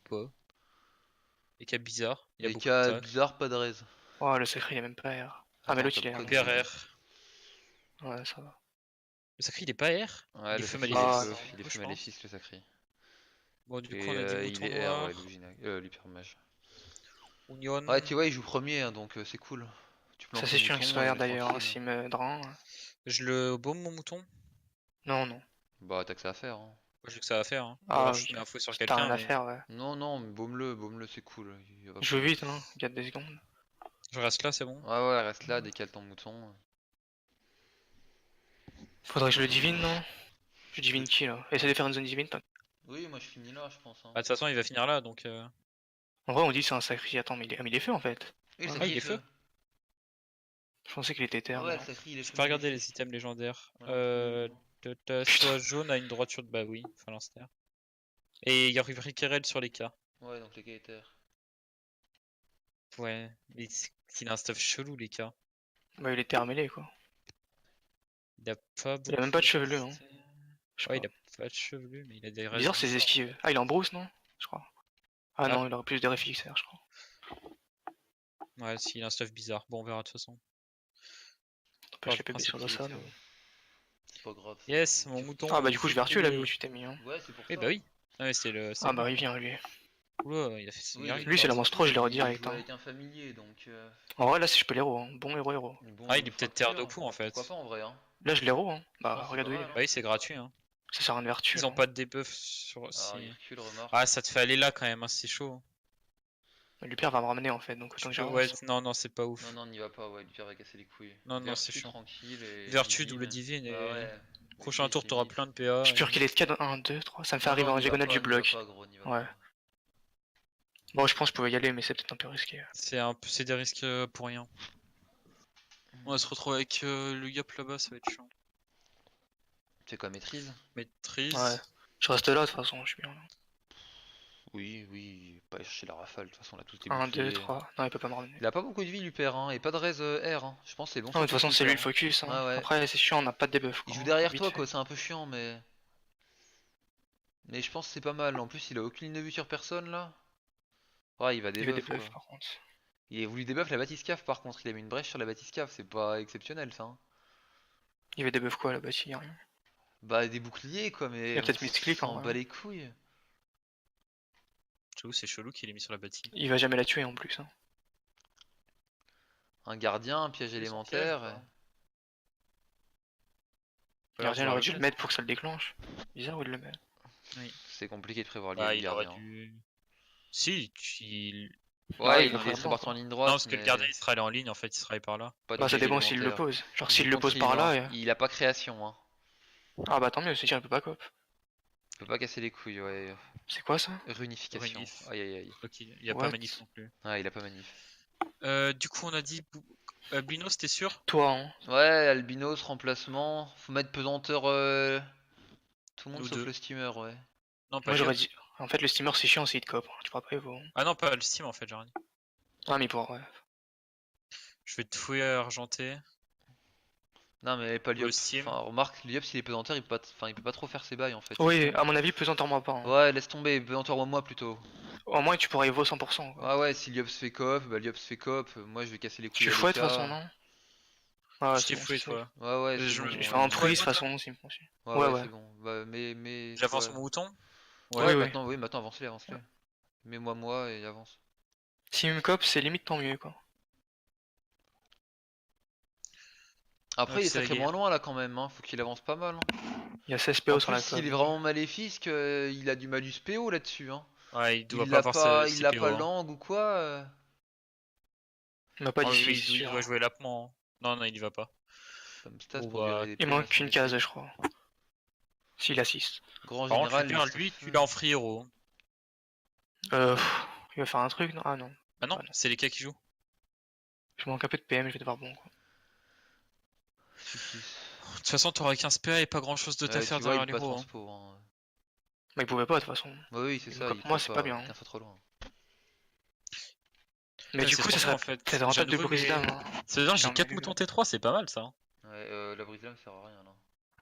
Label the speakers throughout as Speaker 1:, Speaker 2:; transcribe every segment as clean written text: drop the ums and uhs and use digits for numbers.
Speaker 1: pas. Les cas bizarres. Il y a
Speaker 2: Les
Speaker 1: beaucoup
Speaker 2: cas
Speaker 1: de tac.
Speaker 2: bizarres, pas de raise.
Speaker 3: Oh, le sacré, il a même pas R. Ah, mais
Speaker 2: Attends,
Speaker 3: l'autre,
Speaker 2: top
Speaker 3: il est
Speaker 2: code.
Speaker 3: R.
Speaker 1: PRR.
Speaker 3: Ouais, ça va.
Speaker 1: Le sacré il est pas R?
Speaker 2: Ouais,
Speaker 1: Il est
Speaker 2: le
Speaker 1: feu
Speaker 2: sacré
Speaker 3: Ah,
Speaker 1: maléfique.
Speaker 2: il est
Speaker 1: Moi,
Speaker 2: feu
Speaker 1: je pense.
Speaker 2: maléfique le sacré.
Speaker 1: Bon, du coup,
Speaker 2: Et
Speaker 1: on a dit
Speaker 2: il
Speaker 1: mouton
Speaker 2: est R, ouais,
Speaker 1: noir.
Speaker 2: l'hypermage. Ouais,
Speaker 1: Union.
Speaker 2: tu vois, il joue premier, hein, donc c'est cool. Tu
Speaker 3: ça
Speaker 2: plantes
Speaker 3: c'est
Speaker 2: le
Speaker 3: chiant qu'il
Speaker 2: mouton,
Speaker 3: soit R d'ailleurs, hein,
Speaker 2: tranquille.
Speaker 3: s'il me drain.
Speaker 1: Je le baume mon mouton.
Speaker 3: Non, non.
Speaker 2: Bah, t'as que ça à faire, hein.
Speaker 1: Moi, j'ai que ça à faire. Hein. Ou
Speaker 3: Ah,
Speaker 1: alors je
Speaker 3: oui.
Speaker 1: mets un fouet sur
Speaker 3: T'as rien
Speaker 1: quelqu'un,
Speaker 3: à
Speaker 1: mais
Speaker 3: faire, ouais.
Speaker 2: Non, non, mais baume-le, c'est cool. Il va
Speaker 3: Je
Speaker 2: pas
Speaker 3: joue
Speaker 2: vite.
Speaker 3: vite, hein. Garde des secondes.
Speaker 1: je reste là, c'est bon.
Speaker 2: Ouais, ouais, reste là, décale ton mouton.
Speaker 3: Faudrait que je le divine, non? Je divine qui là? Essaye de faire une zone divine.
Speaker 2: Oui, moi je finis là, je pense. Hein.
Speaker 1: Bah, de toute façon, il va finir là, donc.
Speaker 3: En vrai, on dit c'est un sacré. Attends, mais il est fait en fait.
Speaker 2: Oui, le
Speaker 3: Ah,
Speaker 1: Ah,
Speaker 2: sacré
Speaker 1: il
Speaker 2: est
Speaker 1: est feu.
Speaker 2: feu.
Speaker 3: je pensais qu'il était terre,
Speaker 2: Ouais,
Speaker 3: mais
Speaker 2: le
Speaker 3: non.
Speaker 2: sacré il est
Speaker 1: J'ai
Speaker 2: feu
Speaker 1: pas regardé les
Speaker 2: maléfique.
Speaker 1: items légendaires.
Speaker 2: Moi non plus.
Speaker 1: Soit jaune à une droiture de. Bah oui, phalanstère. Et il y a Rikerel sur les cas.
Speaker 2: Ouais, donc les gars étaient R.
Speaker 1: Ouais, mais il a un stuff chelou, les cas.
Speaker 3: Bah, il est terre mêlé quoi.
Speaker 1: Il a pas beaucoup.
Speaker 3: Il a même pas de chevelu, hein.
Speaker 1: resté.
Speaker 3: Je sais
Speaker 1: Ouais, il
Speaker 3: pas.
Speaker 1: a pas de chevelu, mais il a des restes
Speaker 3: Bizarre ses
Speaker 1: bizarres.
Speaker 3: esquives. Ah, il est en brousse, non? Je crois. Ah
Speaker 1: Ah.
Speaker 3: non, il aurait plus de réflexes, je crois.
Speaker 1: Ouais, s'il a un stuff bizarre. Bon, on verra de toute façon.
Speaker 3: N'empêche les
Speaker 1: Enfin,
Speaker 3: PB sur le sol.
Speaker 2: C'est pas grave. Ça.
Speaker 1: Yes, mon mouton.
Speaker 3: Ah bah
Speaker 1: il
Speaker 3: du coup
Speaker 1: fait
Speaker 3: je vais retuer là vu où
Speaker 1: couler.
Speaker 3: tu t'es mis. Hein.
Speaker 2: Ouais, c'est pour
Speaker 1: Eh
Speaker 2: ça.
Speaker 1: bah oui. Ah, mais c'est le.
Speaker 3: Ah bah il vient lui.
Speaker 1: Oula, il a fait son
Speaker 2: Oui,
Speaker 1: garde.
Speaker 3: Lui, c'est la monstro, je l'ai redirect,
Speaker 2: Il joue
Speaker 3: hein.
Speaker 2: avec un familier, donc.
Speaker 3: En vrai là si je peux l'héros, hein. Bon héros.
Speaker 2: Bon,
Speaker 1: Ah, il est
Speaker 2: une
Speaker 1: peut-être terre de
Speaker 2: fracture.
Speaker 1: coup en fait.
Speaker 2: Pourquoi pas en vrai, hein.
Speaker 3: Là je l'héros, hein. Bah
Speaker 2: Non, c'est
Speaker 3: regarde
Speaker 2: pas
Speaker 3: où il est.
Speaker 2: mal, hein.
Speaker 1: Bah oui, c'est gratuit. Hein.
Speaker 3: Ça sert à un vertu.
Speaker 1: Ils
Speaker 3: Là.
Speaker 1: ont pas de debuff sur.
Speaker 2: Ah,
Speaker 1: Si...
Speaker 2: il recule, remarque.
Speaker 1: Ah, ça te fait aller là quand même, hein, c'est chaud.
Speaker 3: Lupère va me ramener en fait, donc autant que
Speaker 1: Ouais,
Speaker 3: j'avance.
Speaker 1: non, c'est pas ouf.
Speaker 2: Non, non, n'y va pas, ouais, Lupère va casser les couilles.
Speaker 1: Non, c'est
Speaker 2: Vertu
Speaker 1: chiant.
Speaker 2: tranquille et.
Speaker 1: Vertu, double divine et.
Speaker 2: Bah ouais.
Speaker 1: Prochain
Speaker 2: Ok,
Speaker 1: tour,
Speaker 2: c'est
Speaker 1: t'auras
Speaker 2: vite.
Speaker 1: plein de PA.
Speaker 3: Je pure qu'il est de 4, 1, 2, 3. Ça me fait
Speaker 2: Non,
Speaker 3: arriver
Speaker 2: non,
Speaker 3: en
Speaker 2: n'y va
Speaker 3: diagonale
Speaker 2: pas,
Speaker 3: du bloc.
Speaker 2: N'y va pas, gros, n'y va
Speaker 3: Ouais.
Speaker 2: pas.
Speaker 3: Bon, je pense que je pouvais y aller, mais c'est peut-être un peu risqué.
Speaker 1: C'est des risques pour rien. On va se retrouver avec le Yop là-bas, ça va être chiant.
Speaker 2: C'est quoi, maîtrise?
Speaker 1: Maîtrise.
Speaker 3: Ouais. Je reste là de toute façon, je suis bien là.
Speaker 2: Oui, oui, pas chercher la rafale, de toute façon, on a tous des
Speaker 3: 1,
Speaker 2: boucliers.
Speaker 3: 2, 3. Non, il peut pas me ramener.
Speaker 2: Il a pas beaucoup de vie, Lupère, hein, et pas de raise R, hein. Je pense que c'est bon.
Speaker 3: Non, mais de toute façon, c'est lui le
Speaker 2: Lupère,
Speaker 3: focus. Hein.
Speaker 2: hein. Ouais, ouais.
Speaker 3: Après, c'est chiant, on n'a pas de debuff.
Speaker 2: Il
Speaker 3: quoi.
Speaker 2: joue derrière
Speaker 3: Vite
Speaker 2: toi,
Speaker 3: fait.
Speaker 2: quoi, c'est un peu chiant, mais. Mais je pense que c'est pas mal. En plus, il a aucune ligne de vue sur personne là. Ouais, il va
Speaker 3: Il veut
Speaker 2: debuff,
Speaker 3: debuff
Speaker 2: quoi.
Speaker 3: par contre.
Speaker 2: Il a voulu debuff la batiscaf par contre, il a mis une brèche sur la batiscaf, c'est pas exceptionnel ça. Hein.
Speaker 3: Il veut debuff quoi là-bas, il y a rien.
Speaker 2: Bah des boucliers quoi, mais
Speaker 3: Il a peut-être mis ce clic en
Speaker 2: s'en
Speaker 3: vrai.
Speaker 2: bat les couilles.
Speaker 1: J'avoue, c'est chelou qu'il ait mis sur la bâtisse.
Speaker 3: Il va jamais la tuer en plus. Hein.
Speaker 2: Un gardien, un piège élémentaire.
Speaker 3: Le gardien il aurait dû le mettre pour que ça le déclenche. Bizarre où il le met.
Speaker 1: Oui.
Speaker 2: C'est compliqué de prévoir
Speaker 1: Bah,
Speaker 2: les
Speaker 1: il aurait
Speaker 2: gardiens.
Speaker 1: dû. Si, il.
Speaker 2: Ouais,
Speaker 3: il
Speaker 2: il
Speaker 3: aurait
Speaker 2: serait
Speaker 3: pas,
Speaker 2: parti
Speaker 3: quoi.
Speaker 2: en ligne droite.
Speaker 1: Non, parce que le
Speaker 2: mais
Speaker 1: gardien il serait allé en ligne en fait, il serait allé par là.
Speaker 2: pas de
Speaker 3: Bah ça
Speaker 2: piège
Speaker 3: dépend s'il le
Speaker 2: élémentaire.
Speaker 3: pose. Genre
Speaker 2: Il
Speaker 3: s'il
Speaker 2: joue
Speaker 3: le pose
Speaker 2: tranquille,
Speaker 3: par là.
Speaker 2: hein. Il a pas création. Hein.
Speaker 3: Ah bah tant mieux, c'est dire il peut pas cop.
Speaker 2: Il peut pas casser les couilles, ouais.
Speaker 3: C'est quoi ça?
Speaker 2: Runification.
Speaker 1: Runif.
Speaker 2: Aïe aïe aïe.
Speaker 1: Donc il y a
Speaker 3: What?
Speaker 1: pas manif non plus.
Speaker 2: Ah, il a pas manif.
Speaker 1: Du coup, on a dit. Binos, t'es sûr?
Speaker 3: Toi, hein.
Speaker 2: Ouais, albinos, remplacement. Faut mettre pesanteur. Tout le monde
Speaker 1: Nous
Speaker 2: sauf
Speaker 1: deux.
Speaker 2: le steamer, ouais.
Speaker 1: Non, pas
Speaker 3: Moi j'aurais
Speaker 1: Yop.
Speaker 3: dit. En fait, le steamer c'est chiant s'il te cop. Tu pourras pas Evo.
Speaker 1: Ah non, pas le Steam en fait, j'ai rien dit.
Speaker 3: Ah, mais pour ouais.
Speaker 1: Je vais te fouiller argenté.
Speaker 2: Non mais pas
Speaker 1: Le
Speaker 2: Lyop.
Speaker 1: Steam.
Speaker 2: Enfin remarque, Lyop s'il est pesanteur il peut pas, il peut pas trop faire ses bails en fait.
Speaker 3: Oui, à mon avis, pesanteur-moi pas. Hein.
Speaker 2: Ouais laisse tomber, pesanteur moi plutôt.
Speaker 3: Au moins, tu pourras Evo 100%. Quoi.
Speaker 2: Ouais si Lyop se fait coop, bah Lyop se fait coop, moi je vais casser les couilles
Speaker 3: Tu
Speaker 2: à
Speaker 3: fouettes de
Speaker 2: DK.
Speaker 3: toute façon, non? Ouais,
Speaker 1: Je
Speaker 3: c'est
Speaker 1: t'ai
Speaker 3: bon,
Speaker 1: fouillé,
Speaker 3: c'est safe.
Speaker 1: toi.
Speaker 2: Ouais c'est
Speaker 1: Je-
Speaker 2: bon.
Speaker 1: je
Speaker 3: Je fais un
Speaker 1: Ouais,
Speaker 3: prise de toute
Speaker 1: toi,
Speaker 3: façon, c'est bon.
Speaker 2: Ouais
Speaker 3: Ouais.
Speaker 2: c'est bon. Bah mais.
Speaker 1: J'avance
Speaker 2: ouais.
Speaker 1: mon mouton?
Speaker 2: Ouais,
Speaker 3: Oui.
Speaker 2: maintenant avance-les. Mets-moi et avance.
Speaker 3: Si me cop, c'est limite tant mieux quoi.
Speaker 2: Après il est
Speaker 1: c'est la
Speaker 2: sacrément
Speaker 1: guerre.
Speaker 2: loin là quand même, hein. Faut qu'il avance pas mal. Hein.
Speaker 3: Il y a 16 PO
Speaker 2: En
Speaker 3: sur la
Speaker 2: plus
Speaker 3: cop.
Speaker 2: s'il est vraiment maléfique, il a du malus PO là-dessus. Hein.
Speaker 1: Ouais, il doit
Speaker 2: Il
Speaker 1: pas
Speaker 2: l'a
Speaker 1: avoir
Speaker 2: pas,
Speaker 1: ses
Speaker 2: il a
Speaker 1: PO,
Speaker 2: pas
Speaker 1: hein.
Speaker 2: langue ou quoi.
Speaker 3: Il m'a pas
Speaker 1: Ah,
Speaker 3: dit
Speaker 1: oui,
Speaker 3: si,
Speaker 1: il doit jouer lapement. Hein. Non, il y va pas.
Speaker 2: Comme stat
Speaker 1: Bon,
Speaker 2: pour
Speaker 1: bah,
Speaker 2: virer des
Speaker 3: Il
Speaker 2: PO,
Speaker 3: manque
Speaker 2: ça
Speaker 3: une
Speaker 2: va
Speaker 3: case,
Speaker 2: être-
Speaker 3: je crois. S'il assiste.
Speaker 2: Grand
Speaker 1: Par contre,
Speaker 2: général.
Speaker 1: lui, tu l'as en free hero.
Speaker 3: Il va faire un truc, non? Ah non.
Speaker 1: Ah non,
Speaker 3: Ah non.
Speaker 1: c'est les cas qui jouent.
Speaker 3: Je manque un peu de PM, je vais devoir bon quoi.
Speaker 1: De toute façon, t'auras 15 PA et pas grand chose de ta faire
Speaker 2: Tu vois,
Speaker 1: derrière
Speaker 2: il
Speaker 1: les
Speaker 2: peut pas
Speaker 1: héros. Hein.
Speaker 2: transpo. Hein.
Speaker 3: Bah il pouvait pas de toute façon.
Speaker 2: Bah oui, c'est
Speaker 3: Il
Speaker 2: ça.
Speaker 3: me coupe
Speaker 2: Il
Speaker 3: moi,
Speaker 2: peut
Speaker 3: c'est pas bien.
Speaker 2: 15 fois trop loin.
Speaker 3: Mais
Speaker 1: Ouais,
Speaker 3: du
Speaker 1: c'est
Speaker 3: coup, ça
Speaker 1: trop
Speaker 3: serait
Speaker 1: en fait.
Speaker 3: peut-être rentable de
Speaker 1: J'ai
Speaker 3: brise
Speaker 1: mais-
Speaker 3: d'âme. Hein.
Speaker 1: C'est-à-dire j'ai
Speaker 3: Putain,
Speaker 1: 4
Speaker 3: mais
Speaker 1: moutons T3, c'est pas mal ça. Hein.
Speaker 2: Ouais, la brise lame sert à rien là.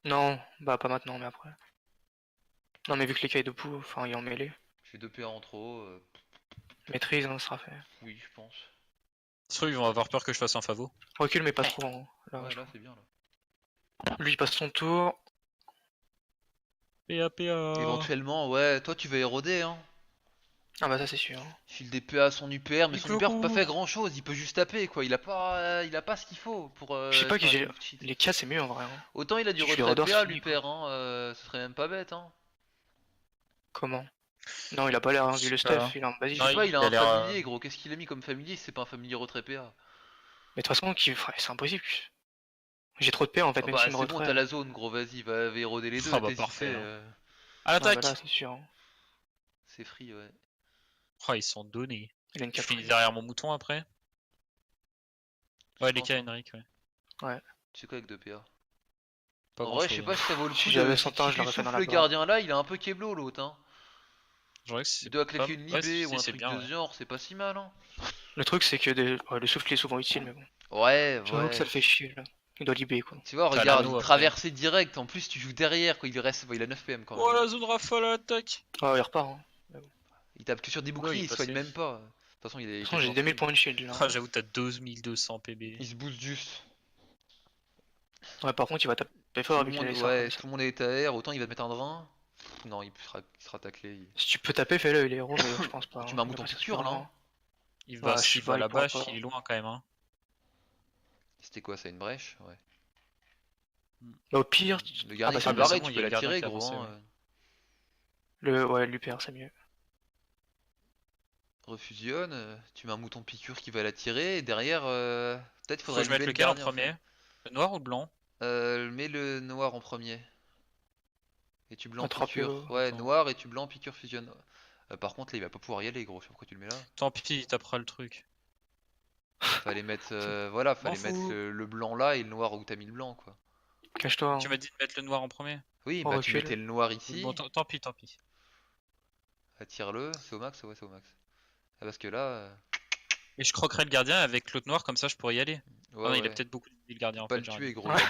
Speaker 3: Non, bah pas maintenant, mais après. Non, mais vu que les cailles de poux, enfin, il est en mêlée.
Speaker 2: J'ai 2 PA en trop,
Speaker 3: Maîtrise, hein, ça sera fait.
Speaker 2: oui, je pense.
Speaker 1: Ça se trouve, ils vont avoir peur que je fasse un favor.
Speaker 3: Recule, mais pas trop. Hein. Là,
Speaker 2: Ouais,
Speaker 3: je
Speaker 2: là,
Speaker 3: crois.
Speaker 2: c'est bien, là.
Speaker 3: Lui, il passe son tour.
Speaker 1: PA, PA.
Speaker 2: Éventuellement, ouais, toi, tu vas éroder, hein.
Speaker 3: Ah bah ça, c'est sûr.
Speaker 2: Il file des PA à son UPR, mais
Speaker 1: Il
Speaker 2: son
Speaker 1: peut
Speaker 2: UPR peut pas faire
Speaker 1: court.
Speaker 2: grand chose, il peut juste taper, quoi. Il a pas ce qu'il faut pour
Speaker 3: Je sais pas que
Speaker 2: faire
Speaker 3: j'ai.
Speaker 2: des cheats.
Speaker 3: Les 4 c'est mieux en vrai. Hein.
Speaker 2: Autant il a du
Speaker 3: Je suis
Speaker 2: retrait
Speaker 3: Rodor
Speaker 2: PA,
Speaker 3: fini, quoi.
Speaker 2: l'UPR, hein, ce serait même pas bête, hein.
Speaker 3: Comment? Non, il a pas l'air, hein, vu le stuff, il est en
Speaker 2: Je
Speaker 3: basique.
Speaker 2: sais
Speaker 1: Ouais,
Speaker 2: pas, il a
Speaker 1: il a
Speaker 2: un
Speaker 1: l'air,
Speaker 2: familier, gros. Qu'est-ce qu'il a mis comme familier si c'est pas un familier retrait PA?
Speaker 3: Mais de toute façon, c'est impossible. J'ai trop de paix en fait,
Speaker 2: Ah
Speaker 3: même
Speaker 2: bah
Speaker 3: s'il me
Speaker 2: c'est bon,
Speaker 3: retrait.
Speaker 2: t'as la zone, gros, vas-y, va éroder les deux,
Speaker 1: Ah bah
Speaker 2: t'hésites,
Speaker 1: parfait, hein.
Speaker 2: euh,
Speaker 1: À
Speaker 3: Ah bah
Speaker 1: l'attaque.
Speaker 3: là, c'est sûr. Hein.
Speaker 2: c'est free, ouais.
Speaker 1: Oh, ils sont donnés.
Speaker 3: Il a une
Speaker 1: Je finis
Speaker 3: caprice.
Speaker 1: derrière mon mouton après. Ouais, les
Speaker 2: pense,
Speaker 1: cas,
Speaker 2: hein.
Speaker 1: Henrik, ouais.
Speaker 3: Ouais.
Speaker 2: Tu sais quoi avec 2 PA?
Speaker 1: Pas
Speaker 2: En
Speaker 1: grand
Speaker 2: vrai, je
Speaker 1: chose.
Speaker 2: sais pas si ça vaut le
Speaker 3: Si
Speaker 2: coup
Speaker 3: j'avais
Speaker 2: de.
Speaker 3: 100
Speaker 2: Si
Speaker 3: ans,
Speaker 2: tu
Speaker 3: je
Speaker 2: lui
Speaker 3: l'aurais fait dans
Speaker 2: souffles
Speaker 3: la
Speaker 2: le
Speaker 3: barre.
Speaker 2: gardien là, il est un peu keblo l'autre, hein.
Speaker 1: Je dirais que
Speaker 2: Il
Speaker 1: c'est
Speaker 2: doit
Speaker 1: pas...
Speaker 2: claquer une
Speaker 1: Ouais,
Speaker 2: libé ou un
Speaker 1: c'est
Speaker 2: truc
Speaker 1: bien,
Speaker 2: de
Speaker 1: ouais.
Speaker 2: ce genre, c'est pas si mal, hein.
Speaker 3: Le truc, c'est que ouais, le souffle il est souvent utile, mais bon.
Speaker 2: Ouais,
Speaker 3: J'avoue que ça
Speaker 2: ouais.
Speaker 3: le fait chier là. Il doit libérer quoi.
Speaker 2: Tu vois,
Speaker 1: T'as
Speaker 2: regarde,
Speaker 1: l'anneau
Speaker 2: il
Speaker 1: après.
Speaker 2: traversait direct. En plus, tu joues derrière, quoi. Il reste. Il a 9 PM quand
Speaker 1: Oh,
Speaker 2: même.
Speaker 1: la zone rafale à l'attaque.
Speaker 3: Ah, il repart. Hein. De
Speaker 2: Il tape que sur des
Speaker 1: Oula, il
Speaker 2: boucliers,
Speaker 1: est
Speaker 2: il soigne
Speaker 1: passé.
Speaker 2: même pas. De toute façon, il est
Speaker 3: toute façon, j'ai
Speaker 2: quasiment
Speaker 3: 2000
Speaker 2: free.
Speaker 3: points de shield là.
Speaker 1: Ah, j'avoue, t'as 2200 PB.
Speaker 2: Il se booste juste.
Speaker 3: Ouais, par contre, il va taper fort avec les LSR comme ça.
Speaker 2: Tout le monde est à R, autant il va te mettre un drain. Non, il sera taclé.
Speaker 3: Si tu peux taper, fais-le, il est héros, mais je pense pas.
Speaker 2: Tu
Speaker 3: Hein.
Speaker 2: mets un
Speaker 3: Il va
Speaker 2: mouton
Speaker 3: passer
Speaker 2: piqûre
Speaker 3: super
Speaker 2: là,
Speaker 3: loin.
Speaker 2: hein.
Speaker 1: Il
Speaker 3: Ouais,
Speaker 1: va,
Speaker 3: je sais
Speaker 1: s'il va
Speaker 3: pas,
Speaker 1: à
Speaker 3: il
Speaker 1: la
Speaker 3: pourra
Speaker 1: bâche,
Speaker 3: pas.
Speaker 1: il est loin quand même, hein.
Speaker 2: C'était quoi, ça, une brèche? Ouais.
Speaker 3: Bah, au pire,
Speaker 2: Le gardien
Speaker 3: bah,
Speaker 2: qui est
Speaker 3: c'est
Speaker 2: barré,
Speaker 1: bon,
Speaker 2: tu
Speaker 1: il y
Speaker 2: peux
Speaker 1: a le gardien
Speaker 2: l'attirer,
Speaker 1: qui a
Speaker 2: gros,
Speaker 1: avancé,
Speaker 2: hein.
Speaker 1: ouais.
Speaker 3: l'UPR c'est mieux.
Speaker 2: Refusionne, tu mets un mouton piqûre qui va l'attirer, et derrière, peut-être
Speaker 1: Faut
Speaker 2: faudrait
Speaker 1: que je mette
Speaker 2: lever le
Speaker 1: lequel en
Speaker 2: gardien.
Speaker 1: premier? Le noir ou le blanc?
Speaker 2: Mets le noir en premier. Et tu blanc
Speaker 3: Un 3
Speaker 2: piqûre.
Speaker 3: PO.
Speaker 2: Ouais,
Speaker 1: Attends.
Speaker 2: noir et tu blanc piqûre fusionne. Par contre, là, il va pas pouvoir y aller, gros. Je sais pas pourquoi tu le mets là.
Speaker 1: Tant pis, il tapera le truc.
Speaker 2: Fallait mettre, voilà,
Speaker 1: M'en
Speaker 2: fallait mettre
Speaker 1: fous.
Speaker 2: le blanc là et le noir où t'as mis le blanc, quoi.
Speaker 3: Cache-toi.
Speaker 1: Tu
Speaker 3: Hein.
Speaker 1: m'as dit de mettre le noir en premier?
Speaker 2: Oui,
Speaker 3: On
Speaker 2: bah tu
Speaker 3: recule.
Speaker 2: mettais le noir ici.
Speaker 1: Bon, tant pis, tant pis.
Speaker 2: Attire-le. C'est au max? Ouais, c'est au max. Ah, parce que là,
Speaker 1: Et je croquerai le gardien avec l'autre noir, comme ça je pourrais y aller. Ah
Speaker 2: ouais,
Speaker 1: non, il a
Speaker 2: ouais.
Speaker 1: peut-être beaucoup de vie, le gardien en
Speaker 2: Pas
Speaker 1: fait,
Speaker 2: le
Speaker 1: j'aurais
Speaker 2: tuer,
Speaker 1: dû.
Speaker 2: gros.
Speaker 3: Ouais.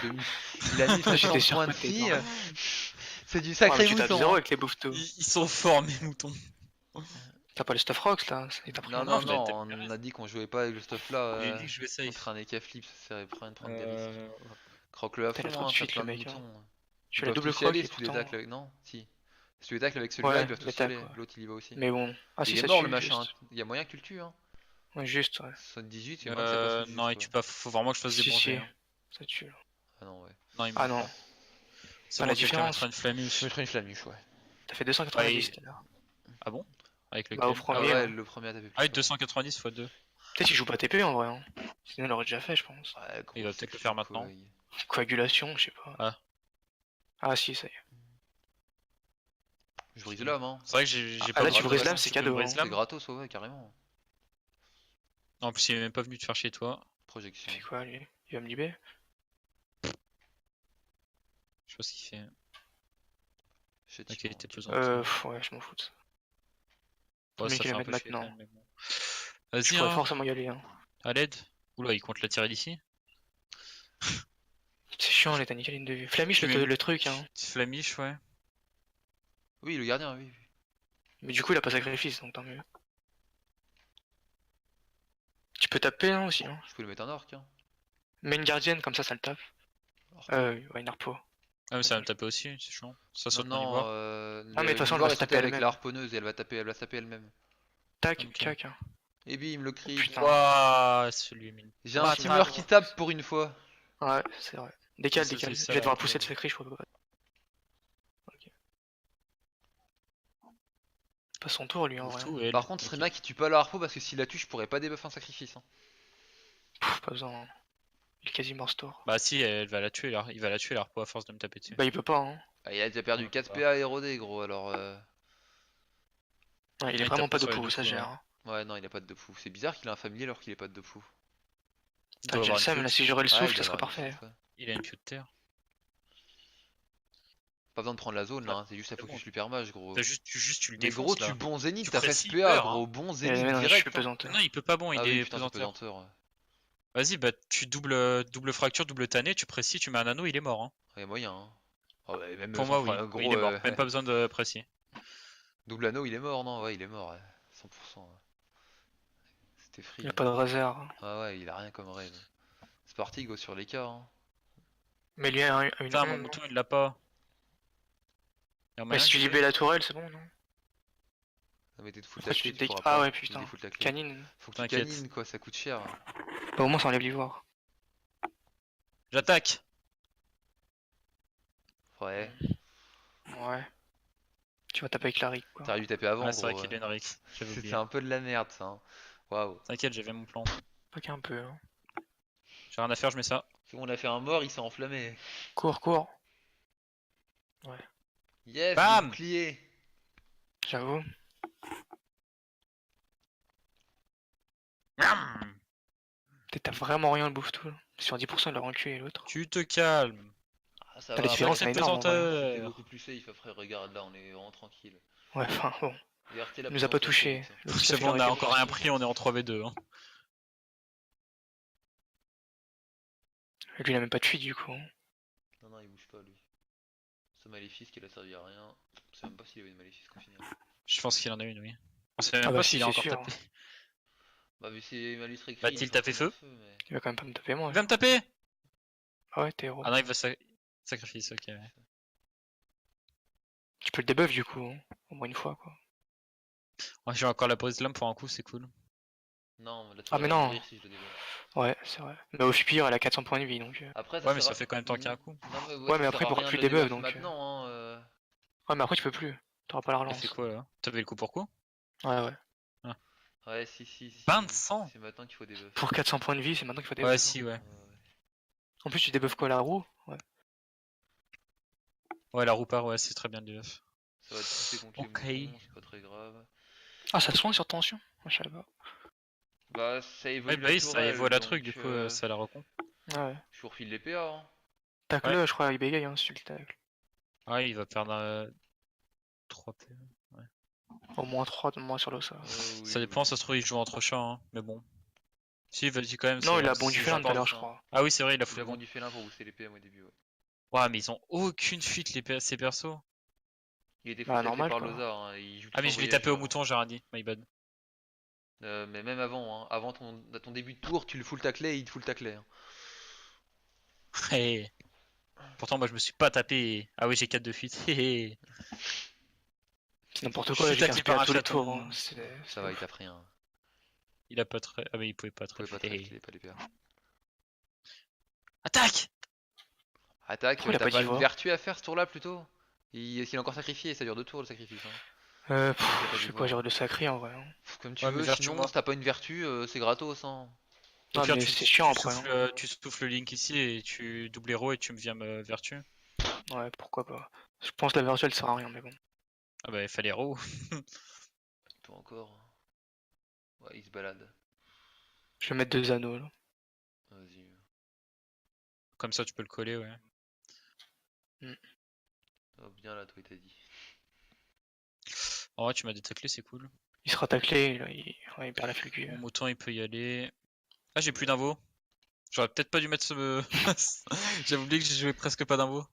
Speaker 2: Il a mis
Speaker 3: J'étais
Speaker 2: 60
Speaker 3: sûr
Speaker 2: points de
Speaker 3: que t'étais
Speaker 2: vie.
Speaker 3: dedans.
Speaker 2: C'est du
Speaker 3: Ouais, mais
Speaker 2: sacré
Speaker 3: tu tapes
Speaker 2: mouton,
Speaker 3: 0
Speaker 2: hein.
Speaker 3: avec les bouffes
Speaker 1: Ils sont forts mes moutons.
Speaker 3: T'as pas le stuff rocks là, il t'a pris
Speaker 2: Non,
Speaker 3: un
Speaker 2: non,
Speaker 1: je l'avais
Speaker 2: non,
Speaker 1: peut-être
Speaker 2: on a dit qu'on jouait pas avec le stuff là.
Speaker 1: J'ai dit que je vais
Speaker 2: On
Speaker 1: safe.
Speaker 2: ferait un EK flip, ça serait prendre des risques.
Speaker 1: Euh...
Speaker 2: Croque-le à
Speaker 3: T'as
Speaker 2: fond,
Speaker 3: trop de
Speaker 2: hein, t'as
Speaker 3: suite,
Speaker 2: plein
Speaker 3: le
Speaker 2: de
Speaker 3: mec, hein.
Speaker 2: moutons.
Speaker 3: Je
Speaker 2: Ils
Speaker 3: fais la
Speaker 2: peuvent
Speaker 3: double
Speaker 2: tous y
Speaker 3: croc
Speaker 2: aller
Speaker 3: et
Speaker 2: si tu les
Speaker 3: pourtant.
Speaker 2: tacles avec... Non, si. Si tu les tacles avec celui-là,
Speaker 3: Ouais,
Speaker 2: ils peuvent
Speaker 3: les
Speaker 2: tous y aller.
Speaker 3: tacles, ouais.
Speaker 2: L'autre il y va aussi.
Speaker 3: Mais bon. Ah
Speaker 2: Il
Speaker 3: si,
Speaker 2: est
Speaker 3: ça
Speaker 2: mort
Speaker 3: tue,
Speaker 2: le machin.
Speaker 3: juste.
Speaker 2: Il y a moyen que tu le tues, hein.
Speaker 3: Ouais, juste, ouais.
Speaker 2: 78, c'est moyen que ça passe
Speaker 1: Non, il
Speaker 2: juste,
Speaker 1: tue pas, faut vraiment que je fasse des
Speaker 3: Si,
Speaker 1: bons
Speaker 3: si,
Speaker 1: jets. Hein.
Speaker 3: ça tue. Là.
Speaker 2: Ah non, ouais.
Speaker 1: Non, il
Speaker 3: Ah
Speaker 1: meurt
Speaker 3: non,
Speaker 1: pas. C'est
Speaker 3: Ah,
Speaker 1: bon,
Speaker 3: la
Speaker 1: quelqu'un
Speaker 3: différence.
Speaker 1: mettra une flamus.
Speaker 2: Je mettrais une flamuche, ouais.
Speaker 3: T'as fait 290
Speaker 1: Ouais,
Speaker 3: tout à l'heure.
Speaker 1: Ah bon? Avec
Speaker 3: Bah, au
Speaker 1: lequel?
Speaker 2: Ah
Speaker 3: premier,
Speaker 2: ouais,
Speaker 3: hein.
Speaker 2: le premier a tapé plus.
Speaker 1: Ah oui,
Speaker 2: fort.
Speaker 1: 290 x 2.
Speaker 3: Peut-être qu'il joue pas TP en vrai. Hein. Sinon, il l'aurait déjà fait, je pense.
Speaker 2: Ouais, gros,
Speaker 1: Il va
Speaker 2: c'est
Speaker 1: peut-être le
Speaker 2: chaud,
Speaker 1: faire
Speaker 2: quoi.
Speaker 1: maintenant.
Speaker 3: Coagulation, je sais pas.
Speaker 1: Ah.
Speaker 3: Ah si, ça y est.
Speaker 2: Je brise l'homme, hein.
Speaker 1: C'est vrai que j'ai
Speaker 3: Ah,
Speaker 1: pas
Speaker 3: là,
Speaker 1: de
Speaker 3: tu
Speaker 1: bras
Speaker 3: brises
Speaker 1: de
Speaker 3: l'âme,
Speaker 1: façon,
Speaker 3: c'est
Speaker 1: tu peux me
Speaker 3: cadeau,
Speaker 1: briser
Speaker 3: hein.
Speaker 2: C'est
Speaker 1: l'âme.
Speaker 2: gratos, ouais, carrément.
Speaker 1: En plus, il est même pas venu te faire chier, toi.
Speaker 2: Projection.
Speaker 3: Il fait quoi lui? Il va me libérer?
Speaker 1: Je sais pas ce qu'il fait.
Speaker 2: Shit,
Speaker 1: La
Speaker 2: il
Speaker 1: qualité
Speaker 2: manque.
Speaker 1: pesante. Ouais,
Speaker 3: Ouais, je m'en fous.
Speaker 1: ça
Speaker 3: Premier
Speaker 1: fait un
Speaker 3: kilomètre
Speaker 1: peu chier quand
Speaker 3: maintenant.
Speaker 1: même, mais bon.
Speaker 3: Je
Speaker 1: Vas-y,
Speaker 3: pourrais
Speaker 1: hein,
Speaker 3: forcément y aller. Hein.
Speaker 1: à l'aide. Oula, il compte la tirer d'ici.
Speaker 3: C'est chiant, les t'as niqué ligne de vue. Flamiche
Speaker 1: Tu mets-
Speaker 3: le truc, hein.
Speaker 1: Petite flamiche, ouais.
Speaker 2: Oui, le gardien, oui.
Speaker 3: Mais du coup, il a pas sacrifice, donc tant mieux. Tu peux taper hein, aussi, hein.
Speaker 2: Je peux le mettre un orc, hein.
Speaker 3: Mets une gardienne, comme ça le tape.
Speaker 2: Orc.
Speaker 3: Ouais, une harpo.
Speaker 1: Ah, mais ça va me taper aussi, c'est chiant. Ça
Speaker 2: Non,
Speaker 1: saute mon
Speaker 2: non,
Speaker 1: ivoire.
Speaker 3: Ah, mais de toute façon, elle
Speaker 2: l'ivoire
Speaker 3: va
Speaker 2: est
Speaker 3: se
Speaker 2: sauté
Speaker 3: taper
Speaker 2: avec
Speaker 3: elle-même.
Speaker 2: la harponneuse et elle va se taper elle-même.
Speaker 3: Tac,
Speaker 1: Ok.
Speaker 3: cac. Hein.
Speaker 2: Et bim, le cri.
Speaker 3: Putain.
Speaker 1: Ouah, celui mine.
Speaker 2: J'ai un
Speaker 3: Ah,
Speaker 2: teamer
Speaker 3: mal.
Speaker 2: qui tape pour une fois.
Speaker 3: Ouais, c'est vrai. Décale,
Speaker 1: C'est
Speaker 3: décale.
Speaker 1: ça,
Speaker 3: Je vais devoir
Speaker 1: la
Speaker 3: pousser de
Speaker 1: clé.
Speaker 3: sacré, je crois pas. Ok. Pas son tour, lui, en vrai.
Speaker 1: Tout, elle.
Speaker 2: Par contre, ce serait bien qu'il tue pas la harpo parce que s'il la tue, je pourrais pas débuff un sacrifice, hein.
Speaker 3: Pff, pas besoin. Hein. Il est quasiment store.
Speaker 1: Bah si, elle va la tuer, il va la tuer l'arpo à force de me taper dessus.
Speaker 3: Bah, il peut pas, hein.
Speaker 2: Ah, il a déjà perdu
Speaker 1: Ouais,
Speaker 2: 4
Speaker 1: bah.
Speaker 2: PA érodé, gros, alors
Speaker 3: Ouais, il est
Speaker 1: il
Speaker 3: vraiment
Speaker 1: tape
Speaker 3: pas
Speaker 1: pas
Speaker 3: de
Speaker 1: sur les
Speaker 3: pou,
Speaker 1: deux
Speaker 3: ça
Speaker 1: coups,
Speaker 3: gère.
Speaker 1: ouais.
Speaker 3: Hein.
Speaker 2: Ouais, non, il a pas de fou. C'est bizarre qu'il a un familier alors qu'il est pas de fou.
Speaker 1: Il
Speaker 3: Ah,
Speaker 1: doit
Speaker 3: j'ai le
Speaker 1: avoir une
Speaker 3: seum,
Speaker 1: queue.
Speaker 3: là, si j'aurais le
Speaker 2: Ouais, il
Speaker 3: souffle,
Speaker 2: doit
Speaker 3: ça serait
Speaker 2: avoir une
Speaker 3: parfait.
Speaker 2: souffle, ouais.
Speaker 1: Il a une queue de terre.
Speaker 2: Pas besoin de prendre la zone là,
Speaker 1: Ouais,
Speaker 2: hein, c'est juste à
Speaker 1: c'est
Speaker 2: focus
Speaker 1: bon.
Speaker 2: super mage, gros.
Speaker 1: T'as juste, tu le
Speaker 2: Mais gros,
Speaker 1: défonces là.
Speaker 2: tu bon zénith,
Speaker 1: Tu
Speaker 2: t'as fait
Speaker 1: précis,
Speaker 2: PA,
Speaker 1: peur,
Speaker 2: gros,
Speaker 1: hein.
Speaker 2: bon
Speaker 3: Mais
Speaker 2: zénith
Speaker 3: non, je suis
Speaker 2: direct. Hein.
Speaker 3: pesanteur.
Speaker 1: Non, il peut pas bon,
Speaker 2: Ah
Speaker 1: il
Speaker 2: oui,
Speaker 1: est
Speaker 2: putain, c'est
Speaker 1: pesanteur.
Speaker 2: pesanteur. Ouais.
Speaker 1: Vas-y, bah tu double fracture, double tanné, tu précis, tu mets un anneau, il est mort. Hein.
Speaker 2: Il y a moyen, hein. Oh, bah, même
Speaker 1: Pour
Speaker 2: sans
Speaker 1: moi, oui.
Speaker 2: gros,
Speaker 1: Il est mort, même pas besoin de précis.
Speaker 2: Double anneau, il est mort, non? Ouais, il est mort, ouais. 100%. Ouais. C'était free.
Speaker 3: Il a pas de réserve.
Speaker 2: Ah ouais, il a rien comme raid. C'est parti, go sur les cas. Hein.
Speaker 3: Mais lui a une
Speaker 1: Putain, mon
Speaker 3: onde, non?
Speaker 1: mouton il l'a pas. Y'a
Speaker 3: Mais
Speaker 1: moyen
Speaker 3: si tu
Speaker 1: que je
Speaker 3: libères
Speaker 1: l'ai.
Speaker 3: la tourelle, c'est bon, non?
Speaker 2: Non mais t'es de full
Speaker 3: Pourquoi
Speaker 2: taclé,
Speaker 3: tu
Speaker 2: tu
Speaker 3: te
Speaker 2: pourras
Speaker 3: Ah
Speaker 2: pas.
Speaker 3: ouais,
Speaker 2: Il est
Speaker 3: putain.
Speaker 2: full taclé.
Speaker 3: Canine.
Speaker 2: Faut que tu
Speaker 1: T'inquiète.
Speaker 2: canines quoi, ça coûte cher.
Speaker 3: Bah au moins ça enlève l'ivoire.
Speaker 1: J'attaque.
Speaker 2: Ouais.
Speaker 3: Ouais. Tu vas taper avec la rig, quoi.
Speaker 2: T'aurais dû taper avant,
Speaker 1: Ouais, c'est vrai
Speaker 2: gros.
Speaker 1: qu'il a une Rix. J'avais
Speaker 2: C'est
Speaker 1: oublié.
Speaker 2: un peu de la merde ça. Hein. Waouh.
Speaker 1: T'inquiète, j'avais mon plan.
Speaker 3: Pas qu'un peu, hein.
Speaker 1: J'ai rien à faire, je mets ça.
Speaker 2: C'est bon, on a fait un mort, il s'est enflammé.
Speaker 3: Cours, cours. Ouais,
Speaker 2: Yes, le
Speaker 1: Bam
Speaker 2: bouclier.
Speaker 3: j'avoue.
Speaker 1: Miam.
Speaker 3: Peut-être t'as vraiment rien le bouffe tout. Sur 10% il l'a enculé l'autre.
Speaker 1: Tu te calmes.
Speaker 2: Ah, ça
Speaker 3: T'as
Speaker 2: va,
Speaker 3: la
Speaker 2: après,
Speaker 3: différence,
Speaker 1: Sacré
Speaker 3: elle est énorme en vrai.
Speaker 2: c'était
Speaker 1: plaisanteur.
Speaker 2: beaucoup plus safe après, regarde là, on est vraiment tranquille.
Speaker 3: Ouais, enfin bon.
Speaker 2: Liberté, la
Speaker 3: Il nous a pas
Speaker 2: présence, la
Speaker 3: touché.
Speaker 2: félix.
Speaker 3: L'autre, il a
Speaker 1: C'est
Speaker 3: fait
Speaker 1: bon,
Speaker 3: le
Speaker 1: on a
Speaker 3: récap
Speaker 1: encore rien
Speaker 3: aussi.
Speaker 1: pris, on est en 3v2. Hein.
Speaker 3: Lui il a même pas de fuite du coup.
Speaker 2: Non, non, il bouge pas lui. Ce maléfice qui a servi à rien. Je sais même pas s'il avait une maléfice qu'on finit.
Speaker 1: Je pense qu'il en a une, oui. On sait
Speaker 3: Ah
Speaker 1: même
Speaker 3: bah
Speaker 1: pas
Speaker 3: si,
Speaker 1: s'il a
Speaker 3: c'est
Speaker 1: encore
Speaker 3: sûr.
Speaker 1: tapé.
Speaker 2: Bah, vu c'est malus écrit.
Speaker 1: Va-t-il taper feu?
Speaker 3: Il va quand même pas me taper moi.
Speaker 1: Il va me taper.
Speaker 3: Ah ouais, t'es héros.
Speaker 1: Ah non, il va sacrifice, ok. Ouais.
Speaker 3: Tu peux le debuff du coup, hein. Au moins une fois quoi.
Speaker 1: Ouais, j'ai encore la brise de l'homme pour un coup, c'est cool.
Speaker 2: Non, là,
Speaker 3: Ah, mais non.
Speaker 2: mourir si je le développe.
Speaker 3: Ouais, c'est vrai. Mais au pire, elle a 400 points de vie donc.
Speaker 2: Après,
Speaker 1: Ouais, mais
Speaker 2: sert
Speaker 1: ça
Speaker 2: à-
Speaker 1: fait quand même tanker un coup.
Speaker 2: Non, mais
Speaker 3: Ouais,
Speaker 2: ça
Speaker 3: mais
Speaker 2: sert
Speaker 3: après,
Speaker 2: à
Speaker 3: il pourra
Speaker 2: rien
Speaker 3: plus
Speaker 2: de
Speaker 3: le
Speaker 2: le debuff
Speaker 3: debuff, donc,
Speaker 2: maintenant. Hein,
Speaker 3: Ouais, mais après tu peux plus. T'auras pas la
Speaker 1: Il
Speaker 3: relance.
Speaker 1: fait quoi là? T'avais le coup pour coup?
Speaker 3: Ouais, ouais.
Speaker 2: Ouais, si.
Speaker 1: 25.
Speaker 2: C'est maintenant qu'il faut debuff.
Speaker 3: Pour 400 points de vie, c'est maintenant qu'il faut
Speaker 1: Ouais,
Speaker 3: debuff.
Speaker 1: si, ouais.
Speaker 2: Ouais.
Speaker 3: En plus, tu debuffes quoi la roue? Ouais.
Speaker 1: Ouais, la roue part, ouais, c'est très bien le debuff.
Speaker 2: Ça va te pousser contre
Speaker 1: Ok.
Speaker 2: les moutons, c'est pas très grave.
Speaker 3: Ah, ça soigne sur tension? Moi, je savais pas.
Speaker 2: Bah, ça évolue
Speaker 1: Ouais, bah
Speaker 2: la
Speaker 1: oui, ça
Speaker 2: tourelle,
Speaker 1: évoque la
Speaker 2: donc,
Speaker 1: truc, du coup, ça la recon.
Speaker 3: Ah ouais.
Speaker 2: je vous refile les PA. Hein.
Speaker 3: Tacle-le, je crois, il bégaye, hein, si tu le tacle.
Speaker 1: Ouais, il va perdre 3 PE.
Speaker 3: Au moins 3 de moins sur l'eau, ça.
Speaker 1: Ça dépend, ça se trouve, il joue entre chats, hein, mais bon. Si, vas-y quand même.
Speaker 3: Non, il a
Speaker 1: c'est-
Speaker 3: bon du
Speaker 1: c'est
Speaker 3: félin tout à l'heure,
Speaker 2: 14,
Speaker 3: je
Speaker 2: hein.
Speaker 3: crois.
Speaker 1: Ah oui, c'est vrai, il a
Speaker 2: Il
Speaker 1: foutu
Speaker 2: a
Speaker 1: bon.
Speaker 2: vendu félin pour booster les PM au début. Ouais.
Speaker 1: Ouais, mais ils ont aucune fuite, ces persos.
Speaker 2: Il était
Speaker 3: Bah,
Speaker 2: full taclé
Speaker 3: normal,
Speaker 2: par
Speaker 3: quoi.
Speaker 2: Loza. Hein. Il joue
Speaker 1: Ah, mais
Speaker 2: tout
Speaker 1: je l'ai
Speaker 2: en
Speaker 1: tapé au
Speaker 2: voyageur.
Speaker 1: mouton, j'ai rien dit, my bad.
Speaker 2: Mais même avant, hein. Avant ton début de tour, tu le full taclé et il te full taclé. Hein.
Speaker 1: Hey. Pourtant, moi je me suis pas tapé. Ah oui, j'ai 4 de fuite. Hé.
Speaker 3: C'est n'importe
Speaker 1: Je
Speaker 3: quoi,
Speaker 1: suis
Speaker 3: j'ai
Speaker 1: taclé
Speaker 3: 15
Speaker 1: par un
Speaker 3: PA tous les
Speaker 1: chaton.
Speaker 3: tours. Hein.
Speaker 2: Ça va, il tape rien.
Speaker 1: Il a pas très. Ah, mais il pouvait pas
Speaker 2: Il pouvait
Speaker 1: très.
Speaker 2: pas tacler, pas les PA.
Speaker 1: Attaque!
Speaker 2: Attaque,
Speaker 3: Pourquoi il a
Speaker 2: t'as
Speaker 3: pas
Speaker 2: pas une
Speaker 3: d'ivoire
Speaker 2: vertu à faire ce tour-là plutôt? Est-ce qu'il a encore sacrifié? Ça dure 2 tours le sacrifice. Hein.
Speaker 3: Euh,
Speaker 2: Il a pas
Speaker 3: je sais
Speaker 2: d'ivoire.
Speaker 3: quoi, j'aurais le sacré en vrai. Hein.
Speaker 2: Comme tu
Speaker 1: Ouais, mais
Speaker 2: veux,
Speaker 1: vertu,
Speaker 2: sinon
Speaker 1: moi.
Speaker 2: si t'as pas une vertu, c'est gratos. Hein.
Speaker 1: Au
Speaker 3: Ah,
Speaker 1: pire,
Speaker 3: mais c'est chiant après. Hein.
Speaker 1: tu souffles le link ici et tu double héros et tu me viens me vertu.
Speaker 3: Ouais, pourquoi pas. Je pense que la vertu elle sert à rien, mais bon.
Speaker 1: Ah bah, il fallait héros.
Speaker 2: Toi encore. Ouais, il se balade.
Speaker 3: Je vais mettre 2 anneaux là.
Speaker 2: Vas-y.
Speaker 1: Comme ça, tu peux le coller, ouais.
Speaker 2: Oh, bien là, toi, il t'a dit.
Speaker 1: En vrai, tu m'as détaclé, c'est cool.
Speaker 3: Il sera taclé, là, ouais, il perd la
Speaker 1: Mon
Speaker 3: figure.
Speaker 1: mouton, il peut y aller. Ah, j'ai plus d'invos. J'aurais peut-être pas dû mettre ce. J'avais oublié que j'ai joué presque pas d'invos.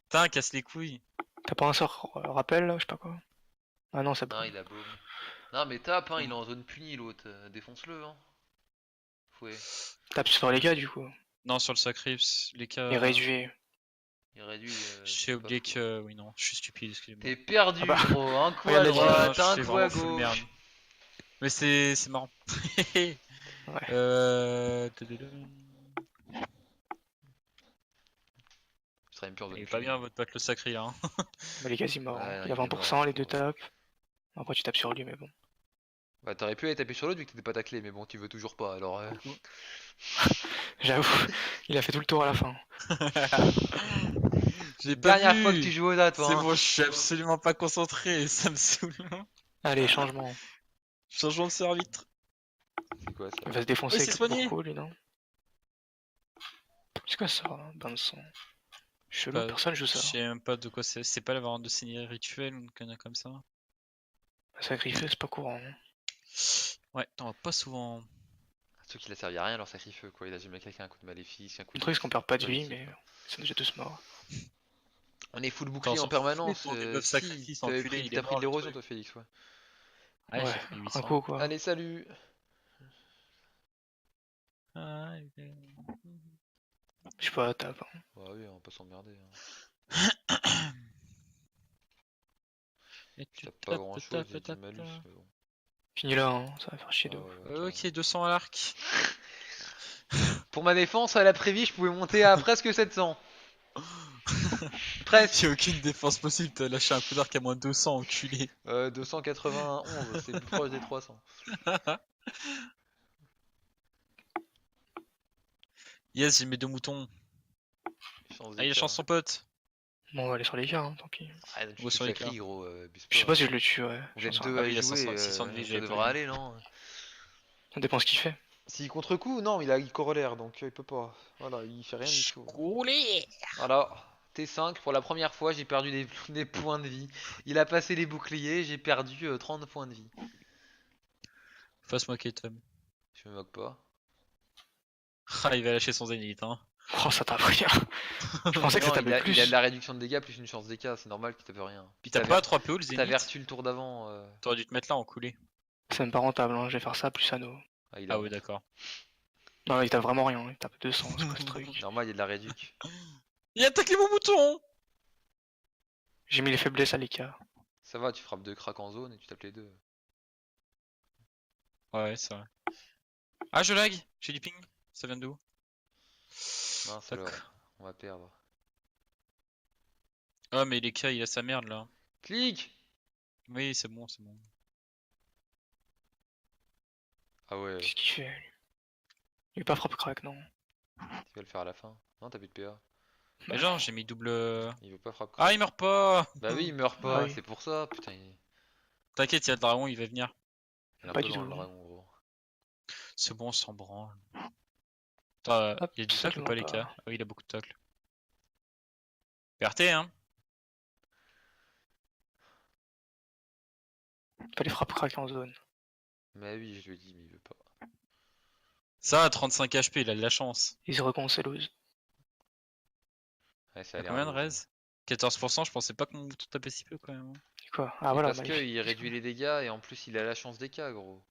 Speaker 1: Putain, casse les couilles.
Speaker 3: T'as pas un sort rappel là, je sais pas quoi. Ah non, ça
Speaker 2: Non,
Speaker 3: peut.
Speaker 2: il a baume. Non, mais tape, hein, il est en zone punie l'autre. Défonce-le, hein. Fouet.
Speaker 3: Tape sur les gars du coup.
Speaker 1: Non, sur le sacrifice, les cas.
Speaker 3: Et réduit.
Speaker 2: Il réduit.
Speaker 1: J'ai
Speaker 2: c'est pas
Speaker 1: oublié
Speaker 2: fou.
Speaker 1: que. Oui, non, je suis stupide, excusez-moi.
Speaker 2: T'es perdu,
Speaker 3: Ah bah.
Speaker 2: gros. Un coup
Speaker 3: Regarde
Speaker 2: à
Speaker 3: la
Speaker 2: droite,
Speaker 1: je
Speaker 2: un
Speaker 1: suis
Speaker 2: coup à
Speaker 1: vraiment full merde.
Speaker 2: gauche.
Speaker 1: Mais c'est marrant.
Speaker 3: Ouais.
Speaker 2: Je serais même plus en zone
Speaker 1: Il est pas
Speaker 2: punie.
Speaker 1: bien votre pote le sacré là. Hein.
Speaker 3: Mais il est quasi mort.
Speaker 2: Ouais,
Speaker 3: Hein.
Speaker 2: non,
Speaker 3: Il a
Speaker 2: il est
Speaker 3: 20%,
Speaker 2: mort,
Speaker 3: les deux
Speaker 2: c'est mort.
Speaker 3: tapes. Après tu tapes sur lui, mais bon.
Speaker 2: Bah, t'aurais pu aller taper sur l'autre vu que t'étais pas taclé, mais bon, tu veux toujours pas alors.
Speaker 3: J'avoue, il a fait tout le tour à la fin.
Speaker 1: J'ai pas
Speaker 2: Dernière
Speaker 1: vu.
Speaker 2: fois que tu joues aux dates, toi.
Speaker 1: C'est
Speaker 2: Hein.
Speaker 1: bon, je suis absolument pas concentré, ça me saoule.
Speaker 3: Allez, changement.
Speaker 1: Changement de arbitre.
Speaker 2: C'est quoi ça?
Speaker 3: Il va se défoncer
Speaker 1: Oui,
Speaker 3: avec
Speaker 1: c'est
Speaker 3: le
Speaker 1: soigné.
Speaker 3: pourquoi lui, non? C'est quoi ça, hein, bain de sang? Chelou,
Speaker 1: Bah,
Speaker 3: personne joue
Speaker 1: Je
Speaker 3: ça.
Speaker 1: sais même pas de quoi c'est. C'est pas la variante de signer rituel ou une connerie comme ça.
Speaker 3: Sacrifice, c'est pas courant. Hein.
Speaker 1: Ouais, t'en vois pas souvent.
Speaker 2: Ceux qui l'a servi à rien leur sacrifice quoi. Il a jamais quelqu'un un coup de maléfice, un coup
Speaker 3: Le
Speaker 2: de.
Speaker 3: truc, c'est qu'on perd pas de vie,
Speaker 2: politique,
Speaker 3: mais
Speaker 2: quoi.
Speaker 3: ils sont déjà tous morts.
Speaker 2: On est full bouclier
Speaker 1: T'en
Speaker 2: en permanence.
Speaker 1: ton buff sacrifice,
Speaker 2: T'as
Speaker 1: enculé,
Speaker 2: pris,
Speaker 1: il est
Speaker 2: t'as pris
Speaker 1: mort,
Speaker 2: de
Speaker 1: le
Speaker 2: l'érosion
Speaker 1: truc.
Speaker 2: toi Félix, ouais.
Speaker 1: Ouais,
Speaker 3: Ouais,
Speaker 1: j'ai pris
Speaker 3: un
Speaker 1: 800.
Speaker 3: coup quoi.
Speaker 2: Allez, salut.
Speaker 1: Ah,
Speaker 3: Je sais pas, tape. Hein.
Speaker 2: Bah oui, on va pas s'emmerder. Hein.
Speaker 1: Et
Speaker 2: Je
Speaker 1: tu
Speaker 2: tape pas grand chose,
Speaker 1: tapes,
Speaker 2: j'ai 10
Speaker 1: tapes,
Speaker 2: malus.
Speaker 1: tapes.
Speaker 2: Mais bon.
Speaker 3: Finis là, hein, ça va faire chier de
Speaker 2: Ah
Speaker 3: ouf.
Speaker 2: ouais, ouais,
Speaker 1: Ok,
Speaker 2: carrément.
Speaker 1: 200 à l'arc.
Speaker 2: Pour ma défense, à la prévie, je pouvais monter à presque 700. Presque.
Speaker 1: Y'a aucune défense possible, t'as lâché un coup d'arc à moins de 200, enculé.
Speaker 2: 291, c'est le plus proche des 300.
Speaker 1: Yes, j'ai mes 2 moutons.
Speaker 2: Chance
Speaker 1: Ah, il
Speaker 2: des
Speaker 1: a
Speaker 2: cas.
Speaker 1: chance son pote.
Speaker 3: Bon, on va aller sur les cas, hein, tant pis.
Speaker 2: Ah,
Speaker 1: On
Speaker 2: tu
Speaker 1: va
Speaker 2: fais
Speaker 1: sur
Speaker 2: que
Speaker 1: les
Speaker 2: ça crie,
Speaker 1: cas.
Speaker 2: gros. Abuse
Speaker 3: Je sais
Speaker 2: pas.
Speaker 3: pas si je le tue, ouais.
Speaker 2: Vous
Speaker 3: J'en
Speaker 2: êtes
Speaker 3: sais
Speaker 2: deux
Speaker 3: rien.
Speaker 1: Ah
Speaker 2: à
Speaker 1: oui, il a
Speaker 2: jouer,
Speaker 1: 600 de vie,
Speaker 2: ça
Speaker 1: j'avais pas
Speaker 2: devrait
Speaker 1: vu.
Speaker 2: aller, non?
Speaker 3: Ça dépend ce qu'il fait.
Speaker 2: Si contre-coup, non, il corollaire, donc il peut pas. Voilà, il fait rien du tout.
Speaker 1: Coulé.
Speaker 2: Voilà, T5, pour la première fois, j'ai perdu des points de vie. Il a passé les boucliers, j'ai perdu 30 points de vie.
Speaker 1: Face moquer Tom.
Speaker 2: Je me moque pas.
Speaker 1: Ah, il va lâcher son zénith, hein.
Speaker 3: Oh, ça tape rien. Je pensais que ça
Speaker 2: Non,
Speaker 3: tapait
Speaker 2: il a
Speaker 3: plus.
Speaker 2: de la réduction de dégâts plus une chance d'écart, c'est normal qu'il tape rien. Puis
Speaker 1: T'as pas 3 PO le
Speaker 2: t'as
Speaker 1: zénith?
Speaker 2: vertu le tour d'avant.
Speaker 1: T'aurais dû te mettre là en coulé.
Speaker 3: C'est même pas rentable, hein. Je vais faire ça plus anneau.
Speaker 2: Ah, il a
Speaker 1: Ah ouais,
Speaker 2: honte.
Speaker 1: d'accord.
Speaker 3: Non, il tape vraiment rien. Il tape 200, c'est quoi ce truc?
Speaker 2: Normal, il y a de la réduc.
Speaker 1: Il a attaqué mon mouton.
Speaker 3: J'ai mis les faiblesses à l'écart.
Speaker 2: Ça va, tu frappes 2 cracks en zone et tu tapes les deux.
Speaker 1: Ouais, c'est vrai. Ah, je lag. J'ai du ping. Ça vient d'où?
Speaker 2: Mince
Speaker 1: Tac.
Speaker 2: alors, on va perdre.
Speaker 1: Ah, mais les cas, il a sa merde là.
Speaker 2: Clic.
Speaker 1: Oui, c'est bon, c'est bon.
Speaker 2: Ah ouais,
Speaker 3: Qu'est-ce qu'il fait, lui? Il est pas frappe crack, non.
Speaker 2: tu vas le faire à la fin. Non, t'as plus de PA.
Speaker 1: Mais genre, j'ai mis double.
Speaker 2: Il veut pas frappe crack.
Speaker 1: Ah, il meurt pas.
Speaker 2: Bah oui, il meurt pas,
Speaker 3: Ah oui.
Speaker 2: c'est pour ça, putain,
Speaker 1: T'inquiète, il y a le dragon, il va venir.
Speaker 2: il est un
Speaker 3: Pas
Speaker 2: peu
Speaker 3: du
Speaker 2: loin le
Speaker 3: tout.
Speaker 2: dragon, gros.
Speaker 1: C'est bon, on s'en branle. Attends,
Speaker 3: Hop,
Speaker 1: il y a du tacle ou pas les
Speaker 3: absolument
Speaker 1: cas? Ah oui, il a beaucoup de tacle. PRT, hein.
Speaker 3: Pas les frappes crack en zone.
Speaker 2: Mais oui, je lui dis, mais il veut pas.
Speaker 1: Ça, à 35 HP, il a de la chance.
Speaker 3: Ils se reconcellent.
Speaker 2: Ouais, ça
Speaker 1: Il
Speaker 2: a
Speaker 1: a
Speaker 2: l'air
Speaker 1: combien de
Speaker 2: lourd.
Speaker 1: raise? 14%, je pensais pas que mon bouton tapait si peu quand même. hein.
Speaker 3: C'est quoi? Ah
Speaker 2: Mais
Speaker 3: voilà,
Speaker 2: parce
Speaker 3: magnifique.
Speaker 2: qu'il réduit les dégâts et en plus il a la chance des cas, gros.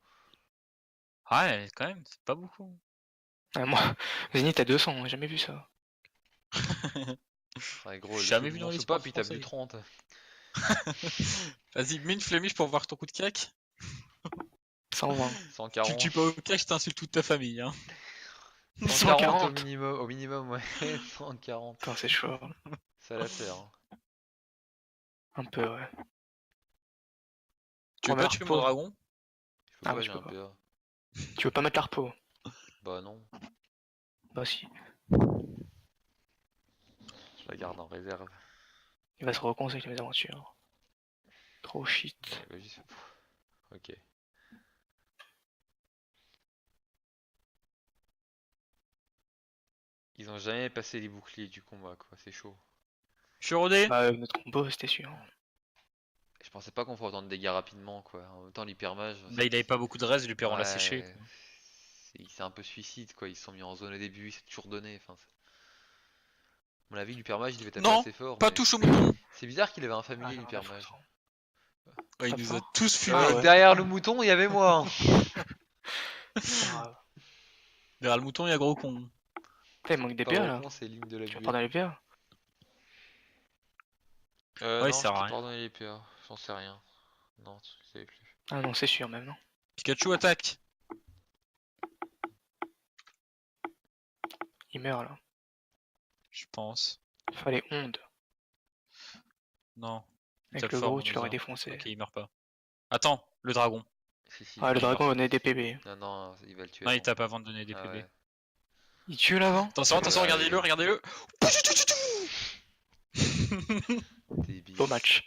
Speaker 1: Ah ouais, quand même, c'est pas beaucoup.
Speaker 3: Ah, moi, Zénith à 200, j'ai jamais vu ça.
Speaker 2: Ouais, gros,
Speaker 1: J'ai
Speaker 2: le
Speaker 1: jamais
Speaker 2: fou
Speaker 1: vu
Speaker 2: de
Speaker 1: dans
Speaker 2: mon
Speaker 1: l'e-sport
Speaker 2: soupape, il tape
Speaker 1: français.
Speaker 2: du 30.
Speaker 1: Vas-y, mets une flemiche pour voir ton coup de cac.
Speaker 3: 120.
Speaker 1: Tu le
Speaker 2: 140.
Speaker 1: tues pas au cac, je t'insulte toute ta famille. Hein.
Speaker 2: 140 au
Speaker 3: 140.
Speaker 2: minimum, ouais. 140.
Speaker 3: Putain, c'est chaud.
Speaker 2: Ça va faire. Hein.
Speaker 3: Un peu, ouais.
Speaker 1: Tu veux
Speaker 3: Remets
Speaker 1: pas tuer
Speaker 3: Harpo.
Speaker 1: mon dragon?
Speaker 2: Je peux
Speaker 3: Ah
Speaker 2: pas,
Speaker 3: ouais,
Speaker 2: j'ai
Speaker 3: je
Speaker 2: un
Speaker 3: peux
Speaker 2: PA.
Speaker 3: Tu veux pas mettre l'arpo?
Speaker 2: Bah non,
Speaker 3: Bah si.
Speaker 2: je la garde en réserve.
Speaker 3: Il va se reconstruire avec les aventures. Trop shit.
Speaker 2: Ouais, bah, ok. Ils ont jamais passé les boucliers du combat, quoi. C'est chaud.
Speaker 1: Je suis rodé.
Speaker 3: Bah avec notre combo, c'était sûr.
Speaker 2: Je pensais pas qu'on ferait autant de dégâts rapidement, quoi. En même temps, l'hypermage.
Speaker 1: Là, il avait pas beaucoup de reste, l'hyper on l'a
Speaker 2: Ouais,
Speaker 1: séché. quoi.
Speaker 2: c'est un peu suicide, quoi. Ils se sont mis en zone au début, il s'est toujours donné. Enfin, à mon avis, l'hypermage, il devait taper
Speaker 1: Non,
Speaker 2: assez fort.
Speaker 1: pas
Speaker 2: mais
Speaker 1: touche au mouton.
Speaker 2: c'est bizarre qu'il avait un familier,
Speaker 3: Ah, j'en ai rien à
Speaker 2: l'hypermage.
Speaker 3: foutre.
Speaker 1: Ouais, il
Speaker 3: Pas
Speaker 1: nous a
Speaker 3: fort.
Speaker 1: tous fumé.
Speaker 3: Ah ouais.
Speaker 2: Derrière le mouton, il y avait moi. Hein.
Speaker 3: C'est pas grave.
Speaker 1: Derrière le mouton, il y a gros con.
Speaker 3: Putain, il manque des
Speaker 2: Pas
Speaker 3: PA là.
Speaker 2: vraiment, c'est ligne de la
Speaker 3: Tu vas
Speaker 2: buée.
Speaker 3: pardonner les PA?
Speaker 1: Ouais,
Speaker 2: Non,
Speaker 1: il
Speaker 2: je
Speaker 1: sert à
Speaker 2: t'ai
Speaker 1: rien.
Speaker 2: pardonné les PA, j'en sais rien. Non, tu savais plus.
Speaker 3: Ah non, c'est sûr même, non?
Speaker 1: Pikachu attaque.
Speaker 3: Il meurt là.
Speaker 1: Je pense.
Speaker 3: Fallait onde.
Speaker 1: Non. Il
Speaker 3: Avec
Speaker 1: tape
Speaker 3: le
Speaker 1: fort,
Speaker 3: gros,
Speaker 1: mon
Speaker 3: tu l'aurais
Speaker 1: Oza.
Speaker 3: défoncé.
Speaker 1: Ok, il meurt pas. Attends, le dragon.
Speaker 2: Si,
Speaker 3: Ah, le
Speaker 2: il meurt.
Speaker 3: dragon donnait des PB.
Speaker 2: Non, non, il va le tuer.
Speaker 1: Non, il
Speaker 2: avant.
Speaker 1: tape avant de donner des
Speaker 2: Ah
Speaker 1: PB.
Speaker 2: ouais.
Speaker 3: Il tue l'avant?
Speaker 1: Attention, attention,
Speaker 2: Ouais,
Speaker 1: regardez-le,
Speaker 2: ouais.
Speaker 1: regardez-le.
Speaker 2: Débile.
Speaker 3: Beau match.